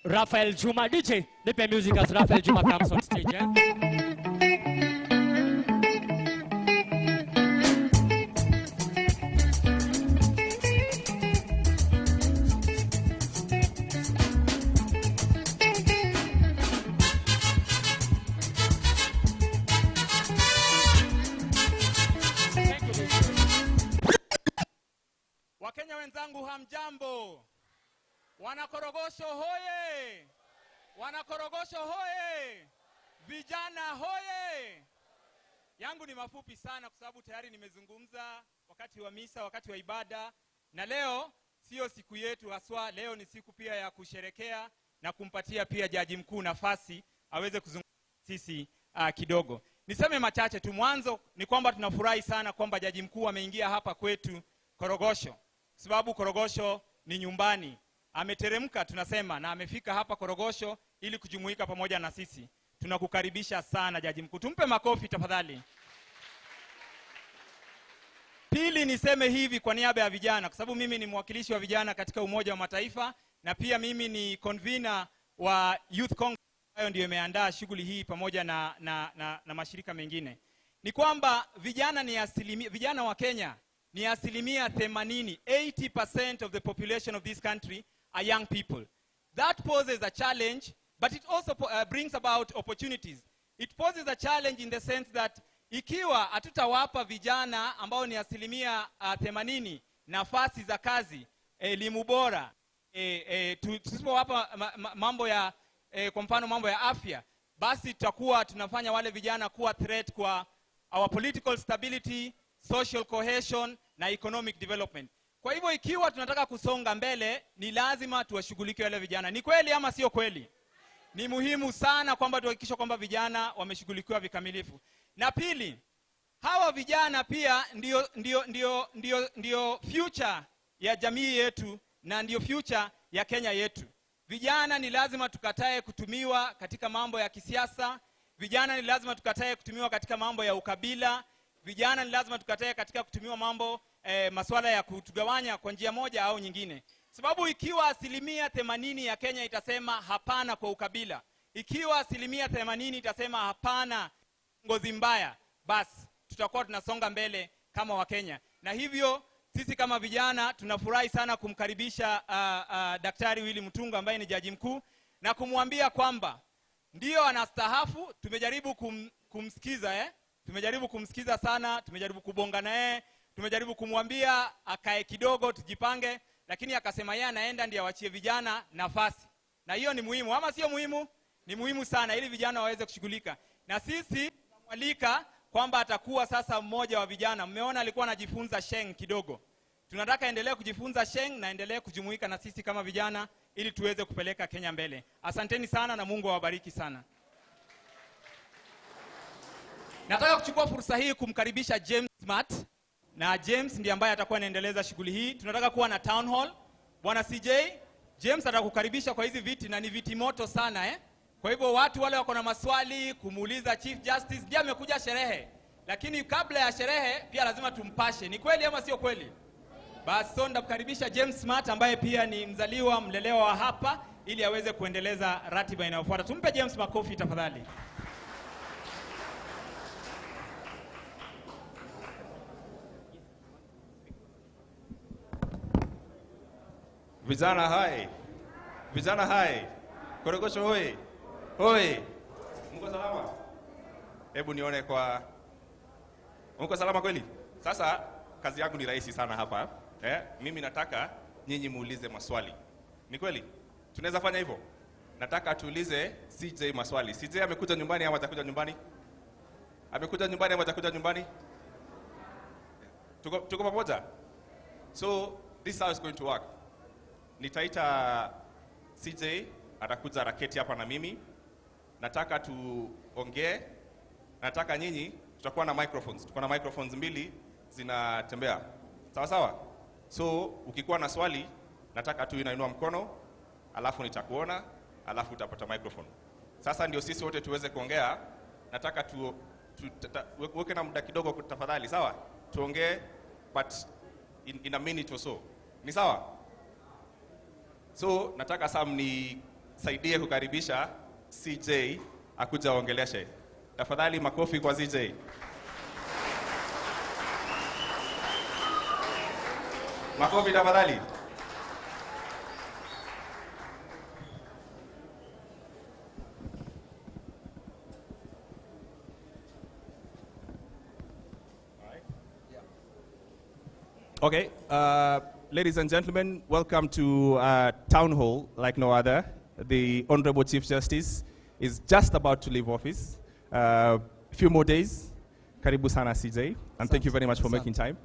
Rafael Juma. DJ, nipe music as Rafael Juma comes on stage, eh? Wakenya wenzangu hamjambo. Wanakorogosho hoye. Wanakorogosho hoye. Vijana hoye. Yangu ni mafupi sana kwa sababu tayari nimezungumza wakati wa misa, wakati wa ibada. Na leo sio siku yetu haswa, leo ni siku pia ya kusherekea na kumpatia pia jaji mkuu nafasi aweze kuzungumza sisi kidogo. Niseme machache tu. Mwanzo ni kwamba tunafurahi sana kwamba jaji mkuu ameingia hapa kwetu Korogosho. Sababu Korogosho ni nyumbani. Ameteremka tunasema na amefika hapa Korogosho ili kujumuika pamoja na sisi. Tunakukaribisha sana jaji mkuu. Tumpe makofi tafadhali. Pili niseme hivi kwa niaba ya vijana, kwa sababu mimi ni mwakilishi wa vijana katika Umoja wa Mataifa na pia mimi ni convener wa Youth Congress ambayo ndio imeandaa shughuli hii pamoja na mashirika mengine. Ni kwamba vijana wa Kenya ni 80%, 80% of the population of this country are young people. That poses a challenge, but it also brings about opportunities. It poses a challenge in the sense that ikiwa hatutawapa vijana ambao ni 80% nafasi za kazi, elimu bora, tusipowapa mambo ya kwa mfano mambo ya afya, basi tutakuwa tunafanya wale vijana kuwa threat kwa our political stability, social cohesion na economic development. Kwa hivyo ikiwa tunataka kusonga mbele, ni lazima tuwashughulike wale vijana. Ni kweli ama sio kweli? Ni muhimu sana kwamba tuhakikishe kwamba vijana wameshughulikiwa vikamilifu. Na pili, hawa vijana pia ndio future ya jamii yetu na ndio future ya Kenya yetu. Vijana ni lazima tukatae kutumiwa katika mambo ya kisiasa. Vijana ni lazima tukatae kutumiwa katika mambo ya ukabila. Vijana ni lazima tukatae katika kutumiwa mambo masuala ya kutugawanya kwa njia moja au nyingine. Sababu ikiwa 80% ya Kenya itasema hapana kwa ukabila, ikiwa 80% itasema hapana ngozi mbaya, basi tutakuwa tunasonga mbele kama Wakenya. Na hivyo sisi kama vijana tunafurahi sana kumkaribisha Daktari Willy Mutunga ambaye ni jaji mkuu na kumwambia kwamba ndio anastaafu. Tumejaribu kumsikiza tumejaribu kumsikiza sana, tumejaribu kubonga naye, tumejaribu kumwambia akae kidogo tujipange, lakini akasema yeye anaenda ndiye awachie vijana nafasi. Na hiyo ni muhimu ama sio muhimu? Ni muhimu sana ili vijana waweze kushughulika. Na sisi tunamwalika kwamba atakuwa sasa mmoja wa vijana. Mmeona alikuwa anajifunza Sheng kidogo. Tunataka endelee kujifunza Sheng na endelee kujumuika na sisi kama vijana ili tuweze kupeleka Kenya mbele. Asanteni sana na Mungu awabariki sana. Nataka kuchukua fursa hii kumkaribisha James Smart. Na James ndiye ambaye atakuwa anaendeleza shughuli hii. Tunataka kuwa na town hall. Bwana CJ, James atakukaribisha kwa hizi viti na ni viti moto sana Kwa hivyo watu wale wako na maswali kumuuliza Chief Justice, ndiye amekuja sherehe. Lakini kabla ya sherehe pia lazima tumpashe. Ni kweli ama sio kweli? Basi sonda kukaribisha James Smart ambaye pia ni mzaliwa mlelewa wa hapa ili aweze kuendeleza ratiba inayofuata. Tumpe James makofi tafadhali. Vijana hai. Vijana hai. Korogosho hoi. Hoi. Mko salama? Hebu nione kwa mko salama kweli? Sasa kazi yangu ni rahisi sana hapa. Mimi nataka nyinyi muulize maswali. Ni kweli? Tunaweza fanya hivyo? Nataka tuulize CJ maswali. CJ amekuja nyumbani ama atakuja nyumbani? Amekuja nyumbani ama atakuja nyumbani? Tuko pamoja? So this is how it's going to work. Nitaita CJ atakuja raketi hapa na mimi. Nataka tuongee. Nataka nyinyi tutakuwa na microphones. Tuko na microphones 2 zinatembea. Sawa sawa? So ukikuwa na swali nataka tu inainua mkono, alafu nitakuona, alafu utapata microphone. Sasa ndio sisi wote tuweze kuongea. Nataka weke na muda kidogo tafadhali, sawa? Tuongee but in a minute or so. Ni sawa? So nataka Sam saidie kukaribisha CJ akuja aongeleshe. Tafadhali makofi kwa CJ. Makofi tafadhali. Okay, ladies and gentlemen, welcome to Town Hall like no other. The Honorable Chief Justice is just about to leave office. A few more days. Karibu sana CJ, and thank you very much for making time.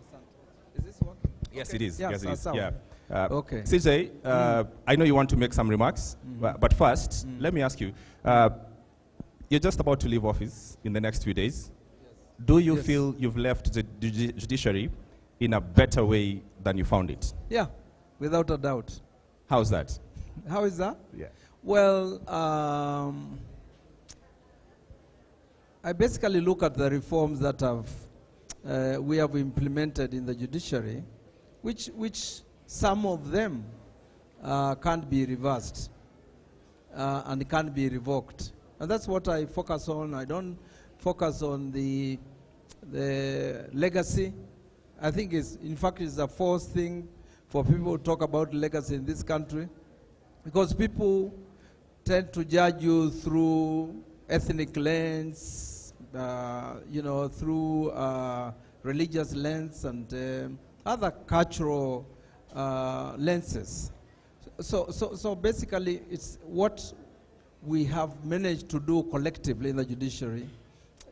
Is this one? Yes, Okay. it is. Yeah, yes, it is. sound. Yeah. Okay. CJ, I know you want to make some remarks, but first, let me ask you. You're just about to leave office in the next few days. Do you Yes. feel you've left the judiciary in a better way than you found it? Yeah, without a doubt. How's that? How is that? Yeah. Well, I basically look at the reforms that we have implemented in the judiciary, which some of them can't be reversed and can't be revoked. And that's what I focus on. I don't focus on the legacy. I think in fact, it's a false thing for people to talk about legacy in this country, because people tend to judge you through ethnic lens, through religious lens and other cultural lenses. So basically, it's what we have managed to do collectively in the judiciary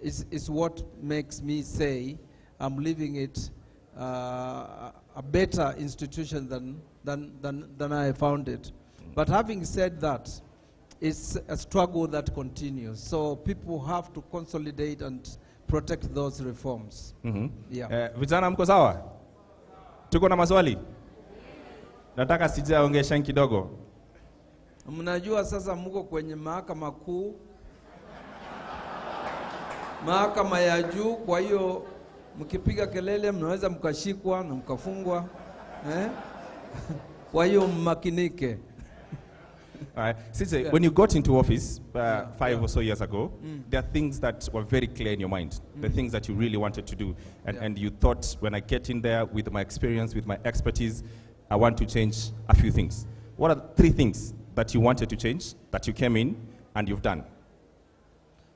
is what makes me say I'm leaving it a better institution than I found it. But having said that, it's a struggle that continues. So people have to consolidate and protect those reforms. Yeah. Vijana mko sawa? Tuko na maswali? Nataka CJ aongeshe kidogo. Mnajua sasa mko kwenye mahakama kuu, mahakama ya juu, kwa hiyo mkipiga kelele mnaweza mkashikwa na mkafungwa. Kwa hiyo mmakinike. All right. CJ, when you got into office 5 or so years ago, there are things that were very clear in your mind, the things that you really wanted to do. And you thought, when I get in there with my experience, with my expertise, I want to change a few things. What are 3 things that you wanted to change, that you came in and you've done?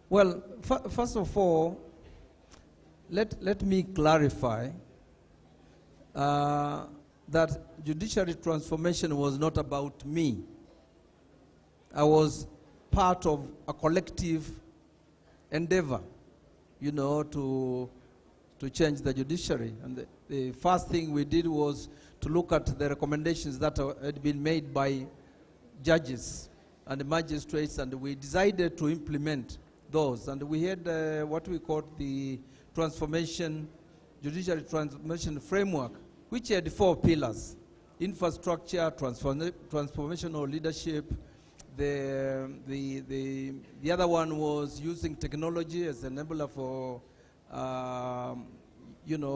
Well, first of all, let me clarify that judiciary transformation was not about me. I was part of a collective endeavor, to change the judiciary. And the first thing we did was to look at the recommendations that had been made by judges and magistrates, and we decided to implement those. And we had what we called the judiciary transformation framework, which had 4 pillars: infrastructure, transformational leadership. The other one was using technology as an enabler for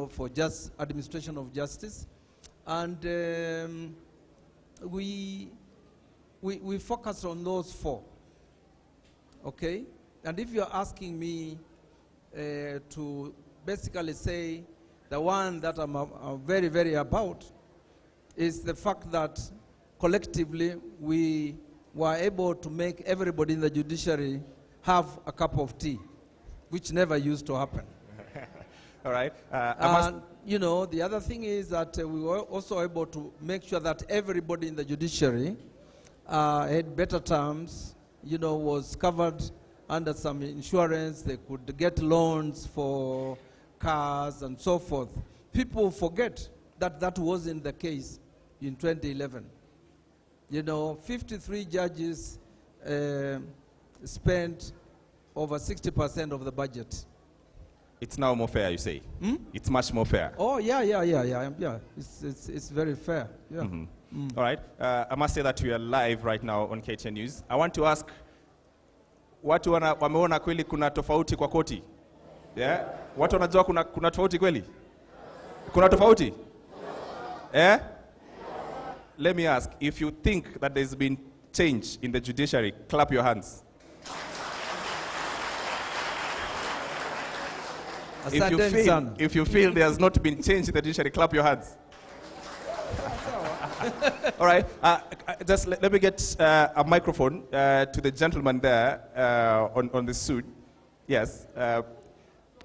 for just administration of justice. And we focused on those 4. Okay? And if you're asking me to basically say the one that I'm very, very about is the fact that collectively we were able to make everybody in the judiciary have a cup of tea, which never used to happen. All right. The other thing is that we were also able to make sure that everybody in the judiciary had better terms, was covered under some insurance. They could get loans for cars and so forth. People forget that wasn't the case in 2011. 53 judges spent over 60% of the budget. It's now more fair, you say? It's much more fair. Oh, yeah. It's very fair. Yeah. All right. I must say that we are live right now on KTN News. I want to ask, watu wameona kweli kuna tofauti kwa koti? Yeah? Watu wanajua kuna tofauti kweli? Kuna tofauti? Yeah? Let me ask, if you think that there's been change in the judiciary, clap your hands. Asante sana. If you feel there has not been change in the judiciary, clap your hands. All right, just let me get a microphone to the gentleman there on the suit. Yes.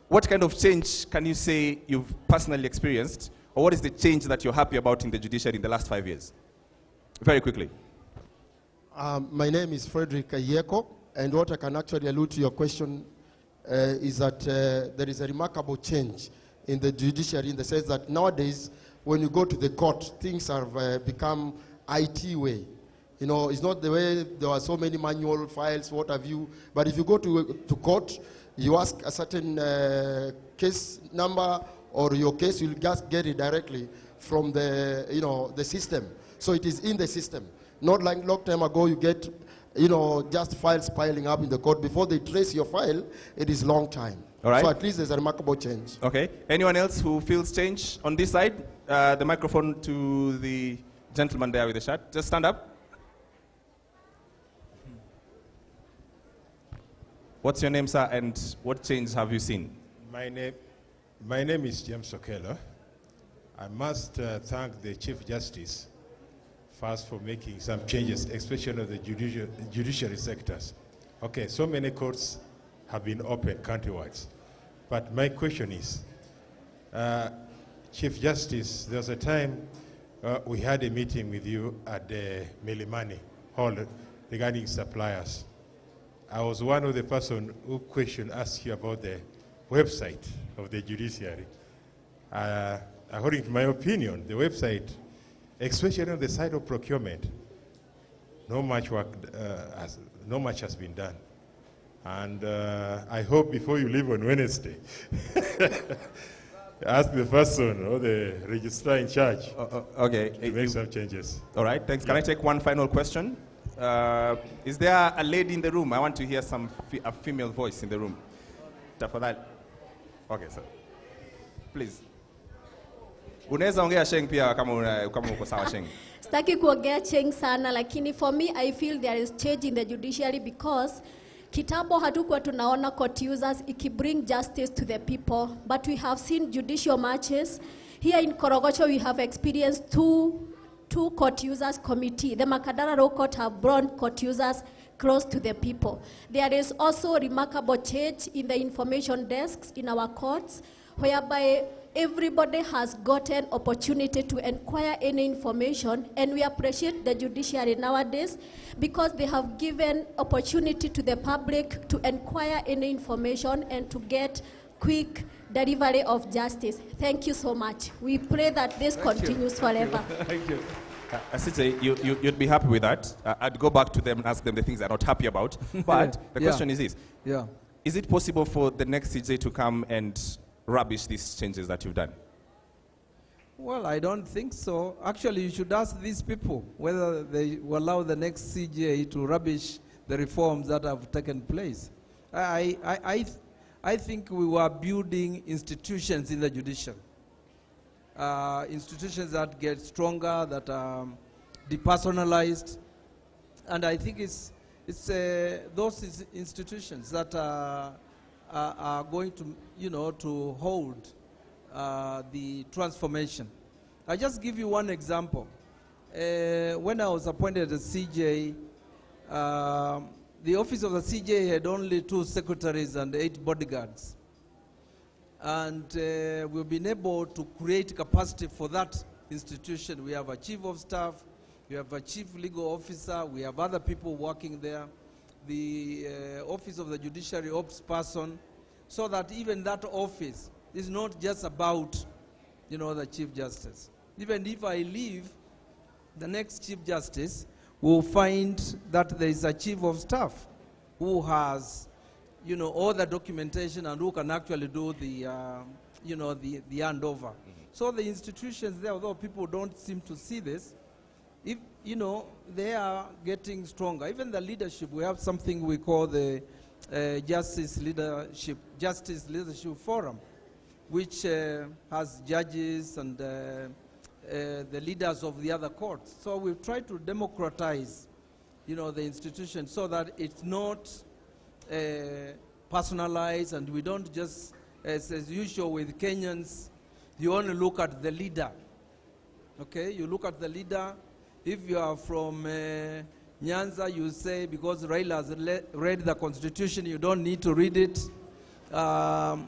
What kind of change can you say you've personally experienced, or what is the change that you're happy about in the judiciary in the last 5 years? Very quickly. My name is Frederick Ayeko, and what I can actually allude to your question is that there is a remarkable change in the judiciary in the sense that nowadays, when you go to the court, things have become IT way. You know, it's not the way there are so many manual files, what have you, but if you go to court, you ask a certain case number or your case, you'll just get it directly from the, you know, the system. So it is in the system. Not like long time ago, you get, you know, just files piling up in the court. Before they trace your file, it is long time. All right. So at least there's a remarkable change. Okay. Anyone else who feels change on this side? The microphone to the gentleman there with the shirt. Just stand up. What's your name, sir, and what change have you seen? My name is James Okelo. I must thank the Chief Justice first for making some changes, especially in the judiciary sectors. Okay, so many courts have been opened countrywide. But my question is, Chief Justice, there was a time we had a meeting with you at the Milimani Hall regarding suppliers. I was one of the person who asked you about the website of the judiciary. According to my opinion, the website, especially on the side of procurement, no much has been done. And I hope before you leave on Wednesday, ask the person or the registrar in charge to make some changes. All right, thanks. Can I take one final question? Is there a lady in the room? I want to hear a female voice in the room. Tafadhali. Okay, sir. Please. Unaweza ongea Sheng pia kama uko sawa Sheng. Sitaki kuongea Sheng sana, lakini for me I feel there is change in the judiciary because kitambo hatukuwa tunaona court users ikibring justice to the people, but we have seen judicial matches. Here in Korogocho we have experienced two court users committee. The Makadara Row Court have brought court users close to the people. There is also a remarkable change in the information desks in our courts, whereby everybody has gotten opportunity to inquire any information, and we appreciate the judiciary nowadays because they have given opportunity to the public to inquire any information and to get quick delivery of justice. Thank you so much. We pray that this continues forever. Thank you. CJ, you'd be happy with that. I'd go back to them and ask them the things they're not happy about. But the question is this. Yeah. Is it possible for the next CJ to come and rubbish these changes that you've done? Well, I don't think so. Actually, you should ask these people whether they will allow the next CJ to rubbish the reforms that have taken place. I think we were building institutions in the judiciary. Institutions that get stronger, that are depersonalized. And I think it's those institutions that are going to, to hold the transformation. I just give you one example. When I was appointed as CJ, the office of the CJ had only 2 secretaries and 8 bodyguards. And we've been able to create capacity for that institution. We have a chief of staff, we have a chief legal officer, we have other people working there, the office of the judiciary ops person, so that even that office is not just about, the chief justice. Even if I leave, the next chief justice will find that there is a chief of staff who has all the documentation and who can actually do the, the handover. So the institutions there, although people don't seem to see this, if, they are getting stronger. Even the leadership, we have something we call the Justice Leadership Forum, which has judges and the leaders of the other courts. So we've tried to democratize the institution, so that it's not personalized, and we don't just, as usual with Kenyans, you only look at the leader. Okay, you look at the leader. If you are from Nyanza, you say because Raila has read the constitution, you don't need to read it, and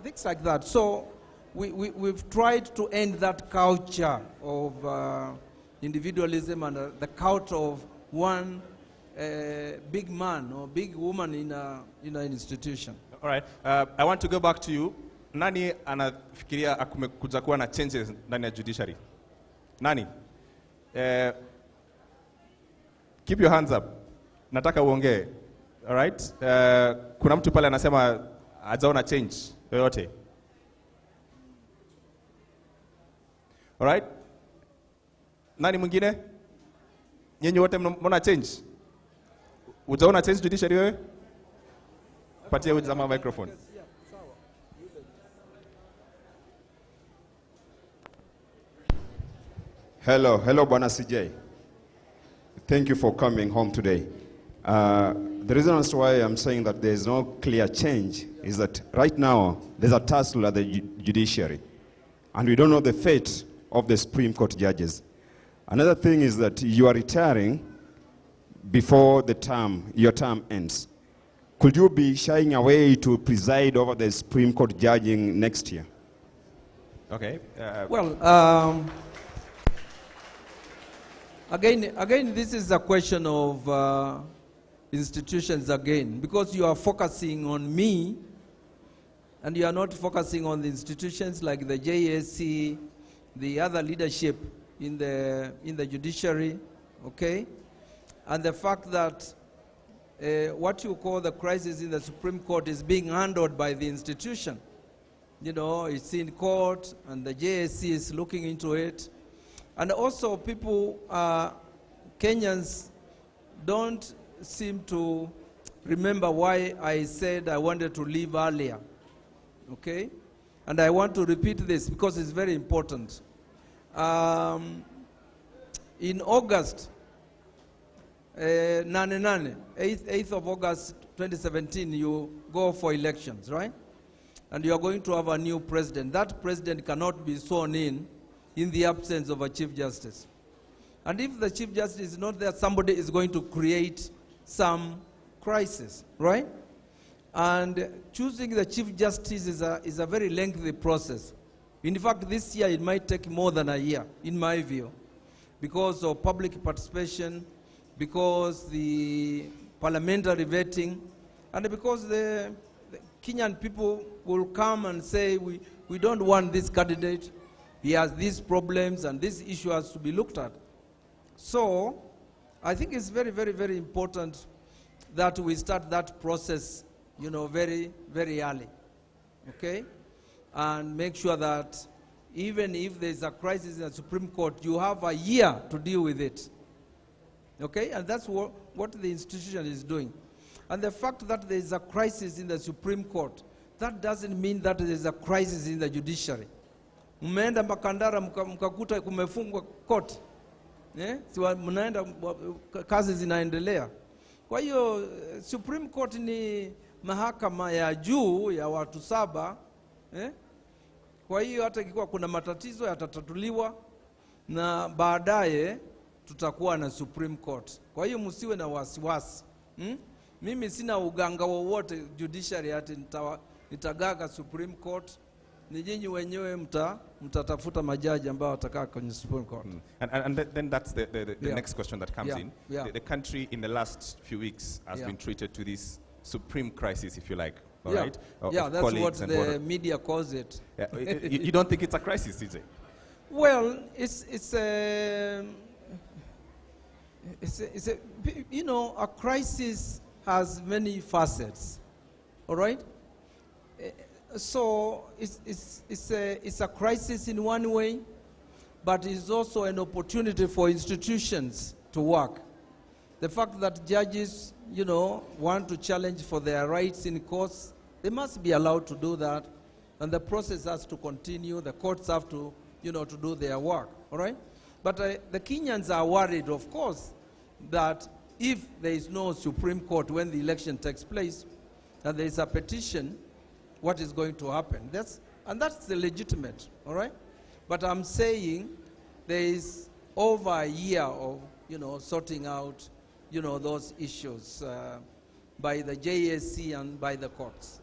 things like that. So we've tried to end that culture of individualism and the culture of one big man or big woman in an institution. All right. I want to go back to you. Nani anafikiria kumekuja kuwa na changes ndani ya judiciary? Nani? Keep your hands up. Nataka uongee. All right? Kuna mtu pale anasema hajaona change yoyote. All right? Nani mwingine? Nyinyi wote mnaona change? Ujaona change judiciary wewe? Patia huyu jamaa microphone. Hello, Bwana CJ. Thank you for coming home today. The reason as to why I'm saying that there is no clear change is that right now there's a tussle at the judiciary, and we don't know the fate of the Supreme Court judges. Another thing is that you are retiring before your term ends. Could you be shying away to preside over the Supreme Court judging next year? Okay. Again, this is a question of institutions again, because you are focusing on me, and you are not focusing on the institutions like the JSC, the other leadership in the judiciary, okay? And the fact that what you call the crisis in the Supreme Court is being handled by the institution. It's in court, and the JSC is looking into it. And also people, Kenyans don't seem to remember why I said I wanted to leave earlier, okay? And I want to repeat this because it's very important. In August, 8th of August 2017, you go for elections, right? And you are going to have a new president. That president cannot be sworn in the absence of a Chief Justice. And if the Chief Justice is not there, somebody is going to create some crisis, right? And choosing the Chief Justice is a very lengthy process. In fact, this year it might take more than a year, in my view, because of public participation, because the parliamentary vetting, and because the Kenyan people will come and say, we don't want this candidate. He has these problems, and this issue has to be looked at. So I think it's very, very, very important that we start that process, very, very early, okay? And make sure that even if there's a crisis in the Supreme Court, you have a year to deal with it, okay? And that's what the institution is doing. And the fact that there's a crisis in the Supreme Court, that doesn't mean that there's a crisis in the judiciary. Mmeenda Makandara mkakuta kumefungwa court. Mnaenda kazi zinaendelea. Kwa hiyo Supreme Court ni mahakama ya juu ya watu 7. Kwa hiyo hata ikiwa kuna matatizo yatatatuliwa na baadaye tutakuwa na Supreme Court. Kwa hiyo msiwe na wasiwasi. Mimi sina uganga wowote judiciary ati nitagaga Supreme Court. Ni nyinyi wenyewe mtatafuta majaji ambao watakaa kwenye Supreme Court. And then that's the next question that comes in. The country in the last few weeks has been treated to this supreme crisis, if you like. All right? That's what the media calls it. You don't think it's a crisis, CJ? Well, it's a crisis has many facets. All right? So it's a crisis in one way, but it's also an opportunity for institutions to work. The fact that judges, want to challenge for their rights in courts, they must be allowed to do that, and the process has to continue. The courts have to, to do their work. All right? But the Kenyans are worried, of course. that if there is no Supreme Court when the election takes place, and there is a petition, what is going to happen? That's the legitimate, all right? But I'm saying there is over a year of, sorting out, those issues by the JSC and by the courts.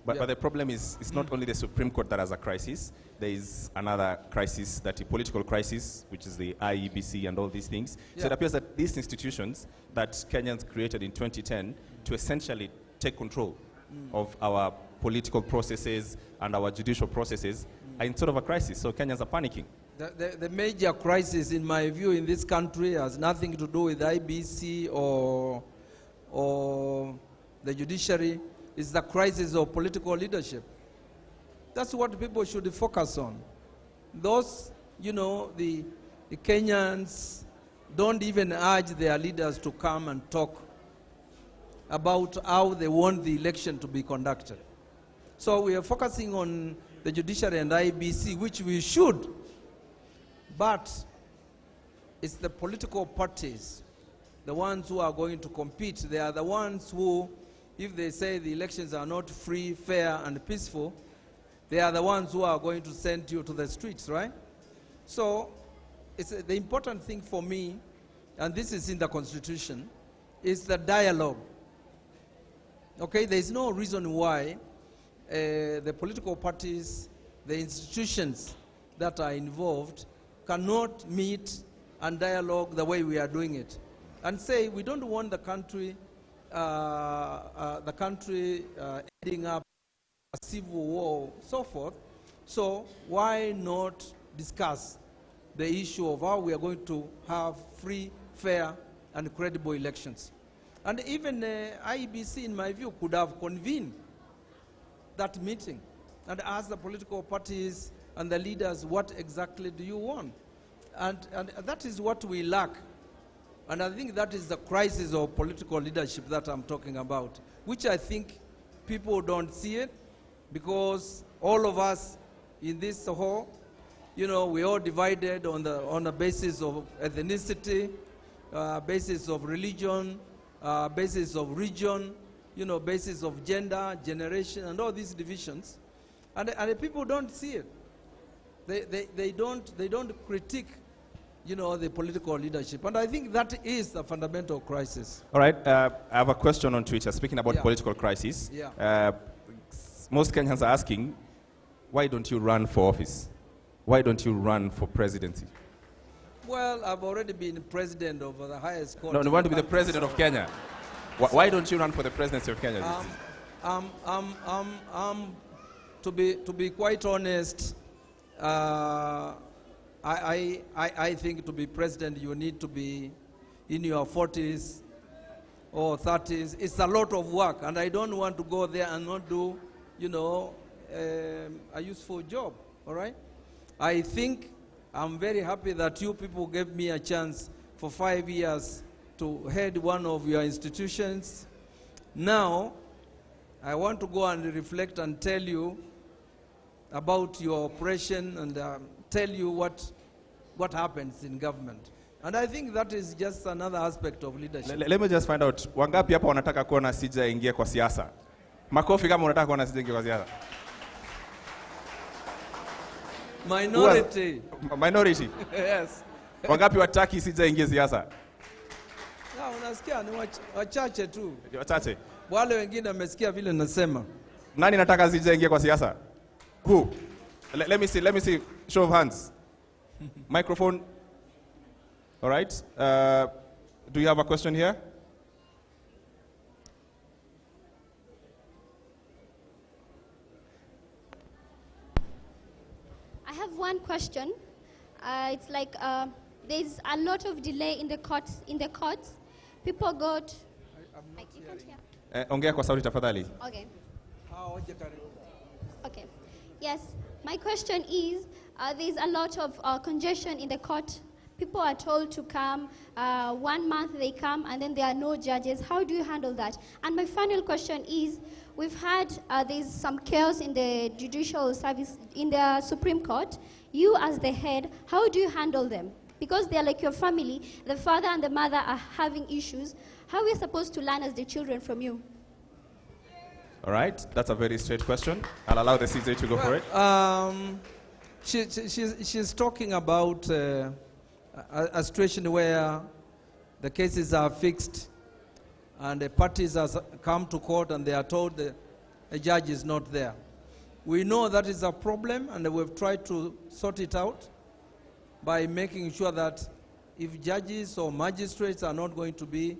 But the problem is, it's not only the Supreme Court that has a crisis. There is another crisis, that a political crisis, which is the IEBC and all these things. Yeah. So it appears that these institutions that Kenyans created in 2010 to essentially take control of our political processes and our judicial processes are in sort of a crisis. So Kenyans are panicking. The major crisis, in my view, in this country has nothing to do with IBC or the judiciary. It's the crisis of political leadership. That's what people should focus on. Those, the Kenyans don't even urge their leaders to come and talk about how they want the election to be conducted. So we are focusing on the judiciary and IBC, which we should. But it's the political parties, the ones who are going to compete. They are the ones who, if they say the elections are not free, fair, and peaceful, they are the ones who are going to send you to the streets, right? So it's the important thing for me, and this is in the Constitution, is the dialogue. Okay, there is no reason why the political parties, the institutions that are involved cannot meet and dialogue the way we are doing it. And say we don't want the country ending up a civil war, so forth. So why not discuss the issue of how we are going to have free, fair, and credible elections? And even IEBC, in my view, could have convened that meeting and asked the political parties and the leaders, what exactly do you want? And that is what we lack. And I think that is the crisis of political leadership that I'm talking about, which I think people don't see it, because all of us in this hall, we all divided on the basis of ethnicity, basis of religion, basis of region, basis of gender, generation, and all these divisions. And the people don't see it. They don't critique, the political leadership. And I think that is the fundamental crisis. All right, I have a question on Twitter, speaking about political crisis. Yeah. Most Kenyans are asking, why don't you run for office? Why don't you run for presidency? Well, I've already been president of the highest court. No, you want to be the president of Kenya. Why don't you run for the presidency of Kenya? To be quite honest, I think to be president, you need to be in your 40s or 30s. It's a lot of work, and I don't want to go there and not do, a useful job, all right? I think I'm very happy that you people gave me a chance for 5 years to head one of your institutions. Now, I want to go and reflect and tell you about your operation and tell you what happens in government. And I think that is just another aspect of leadership. Let me just find out, wangapi hapa wanataka kuona Sija ingie kwa siasa? Makofi kama unataka kuona Sija ingie kwa siasa. Minority. Minority? Yes. Wangapi wataki Sija ingie siasa? Na unasikia ni wachache tu. Wachache. Wale wengine wamesikia vile nasema. Nani nataka Sija ingie kwa siasa? Who? Let me see. Show of hands. Microphone. All right. Do you have a question here? I have one question. It's like there's a lot of delay in the courts. People got. You can't hear. Ongea kwa sauti tafadhali. Okay. Okay. Yes. My question is, there's a lot of congestion in the court. People are told to come, 1 month they come, and then there are no judges. How do you handle that? And my final question is, we've had, there's some chaos in the judicial service, in the Supreme Court. You as the head, how do you handle them? Because they're like your family, the father and the mother are having issues. How are we supposed to learn as the children from you? All right, that's a very straight question. I'll allow the CJ to go for it. She's talking about a situation where the cases are fixed and the parties have come to court and they are told a judge is not there. We know that is a problem, and we've tried to sort it out by making sure that if judges or magistrates are not going to be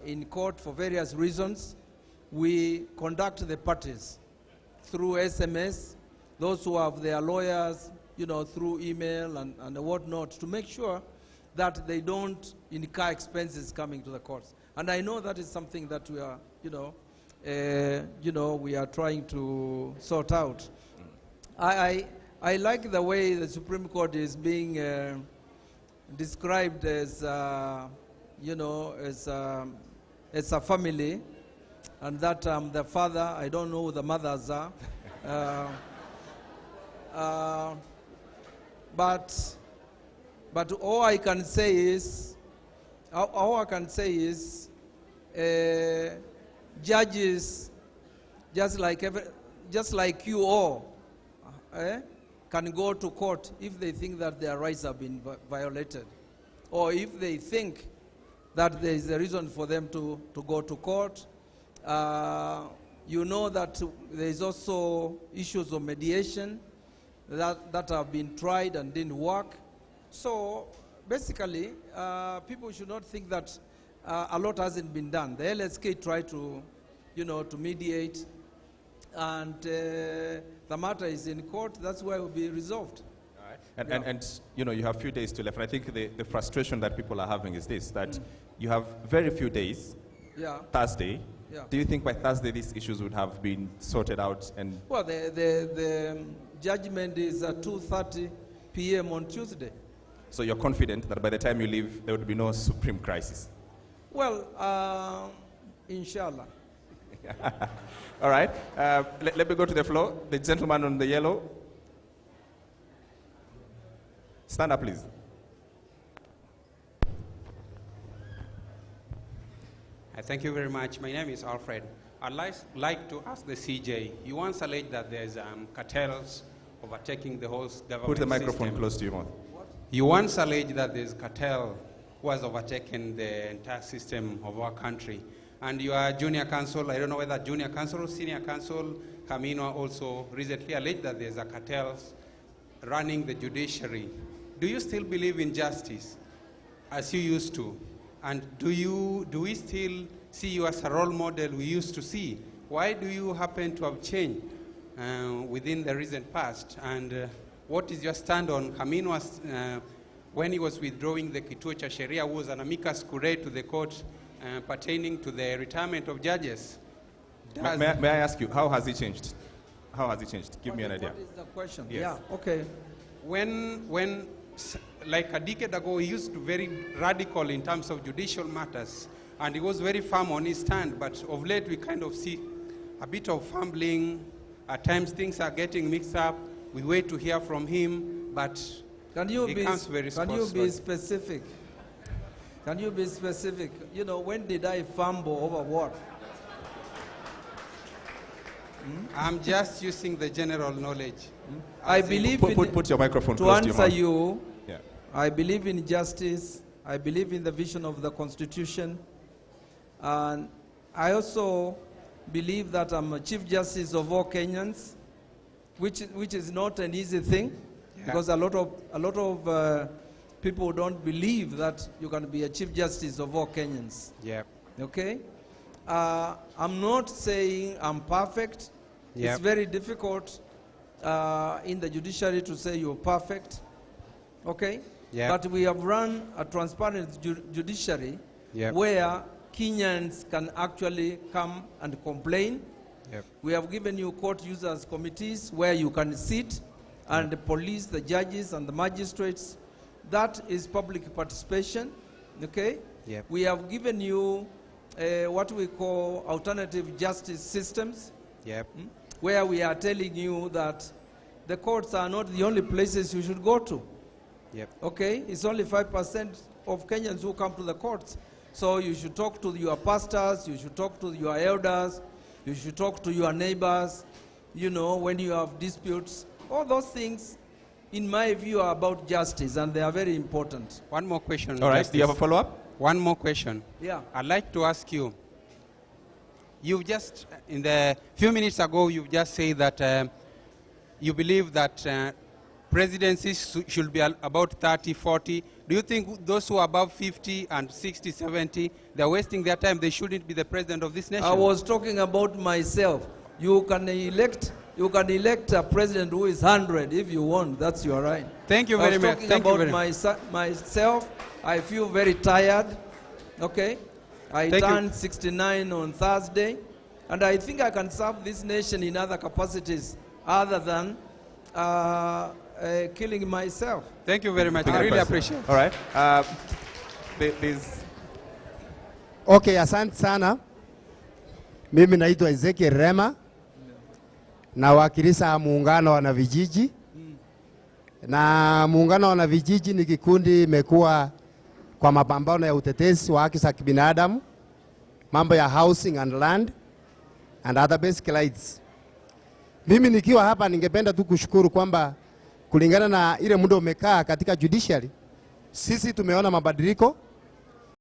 in court for various reasons, we conduct the parties through SMS, those who have their lawyers, through email and whatnot, to make sure that they don't incur expenses coming to the courts. And I know that is something that we are, we are trying to sort out. I like the way the Supreme Court is being described as, as a family, and that the father, I don't know who the mothers are, but all I can say is, judges, just like you all, can go to court if they think that their rights have been violated, or if they think that there is a reason for them to go to court. You know that there is also issues of mediation that have been tried and didn't work. So basically, people should not think that a lot hasn't been done. The LSK tried to mediate, and the matter is in court. That's why it will be resolved. All right. And you have few days to left. And I think the frustration that people are having is this, that you have very few days, Thursday. Yeah. Do you think by Thursday these issues would have been sorted out? And well, the judgment is at 2:30 p.m. on Tuesday. So you're confident that by the time you leave, there would be no supreme crisis? Well, inshallah. All right. Let me go to the floor. The gentleman on the yellow. Stand up, please. Thank you very much. My name is Alfred. I'd like to ask the CJ. You once alleged that there's cartels overtaking the whole government. Put the microphone system. Close to your mouth. You once alleged that there's cartel was overtaking the entire system of our country. And your junior counsel, I don't know whether junior counsel or senior counsel, Kamino, also recently alleged that there's a cartels running the judiciary. Do you still believe in justice as you used to? And do we still see you as a role model we used to see? Why do you happen to have changed within the recent past? And what is your stand on Kamino's, when he was withdrawing the Kituo cha Sheria, who was an amicus curiae to the court pertaining to the retirement of judges? May I ask you, how has he changed? How has he changed? Give me an idea. What is the question? Yes. Yeah, okay. When like a decade ago, he used to be very radical in terms of judicial matters, and he was very firm on his stand, but of late we kind of see a bit of fumbling. At times things are getting mixed up. We wait to hear from him, but he becomes very Can you be specific? Can you be specific? When did I fumble over what? I'm just using the general knowledge. I believe put your microphone to close to your answer mouth. you. Yeah. I believe in justice. I believe in the vision of the Constitution. And I also believe that I'm a Chief Justice of all Kenyans, which is not an easy thing, because a lot of people don't believe that you can be a Chief Justice of all Kenyans. Yeah. Okay? I'm not saying I'm perfect. Yep. It's very difficult in the judiciary to say you're perfect. Okay? Yep. But we have run a transparent judiciary Yep. where Kenyans can actually come and complain. Yep. We have given you court users committees where you can sit and police the judges and the magistrates. That is public participation. Okay? Yep. We have given you what we call alternative justice systems. Yep. Where we are telling you that the courts are not the only places you should go to. Yep. Okay, it's only 5% of Kenyans who come to the courts. So you should talk to your pastors, you should talk to your elders, you should talk to your neighbors, you know, when you have disputes. All those things, in my view, are about justice, and they are very important. One more question. All right, Justice. do you have a follow-up? One more question. Yeah. I'd like to ask you, you've just, in the few minutes ago, you've just said that you believe that presidencies should be about 30, 40. Do you think those who are above 50 and 60, 70, they're wasting their time? They shouldn't be the president of this nation? I was talking about myself. You can elect a president who is 100 if you want. That's your right. Thank you very much. Thank you about myself. I feel very tired. Okay? I turned 69 on Thursday, and I think I can serve this nation in other capacities other than killing myself. Thank you very much. I really appreciate it. All right. Please. Okay, asante sana. Mimi naitwa Ezekiel Rema. Nawakilisha muungano wa wanavijiji. Na muungano wa wanavijiji ni kikundi imekuwa kwa mapambano ya utetezi wa haki za kibinadamu, mambo ya housing and land and other basic rights. Mimi nikiwa hapa ningependa tu kushukuru kwamba kulingana na ile muda umekaa katika judiciary, sisi tumeona mabadiliko